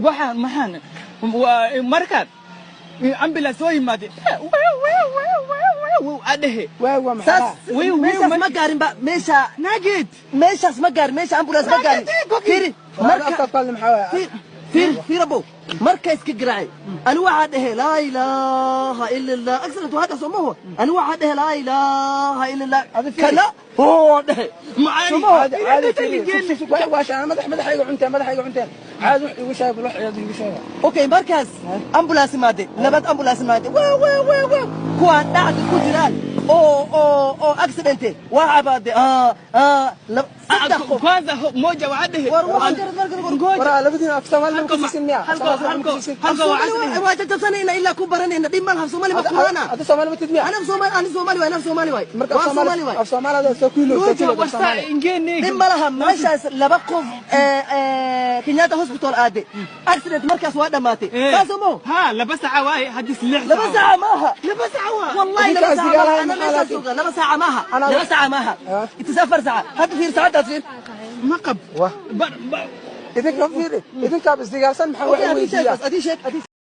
waxaan markaad ambulance soo yimaade adhe meeshaas ma gaarin ba meeshaas ma gaarin meesha ambulance ma gaarin fiir abo marka iska garaacay ani waxa dhahe laa ilaaha illa allah aksartu hada somaho ani waxa dhahe laa ilaaha illa allah kana هو ده معاني عادي واش انا مدح عنتين عاد وشايب روح وشايب اوكي مركز امبولانس ماده لبد امبولانس ماده و كوان دعت كجران او اكسيدنت وعباد كwanza moja waade ورا لبدنا افتمال لكم سنيا halka tasanayna ila ku baranayna dhimal haf Soomaali ma quraana hada Soomaali ma tidmiya ana Soomaali way marka Soomaali soo kuilo dhimalaha meeshaas laba qof Kenyatta hospital aade accident markaas waa dhamaatay taasoo ha laba saaca waay hadis lix laba saaca maaha wallahi laba saaca ana meeshaas suuqa laba saaca maaha itisafar saaca hada fiir saacadaas fiir maqab إذا كان فيري إذا كان بس دقيقة سن محاول أدي شيء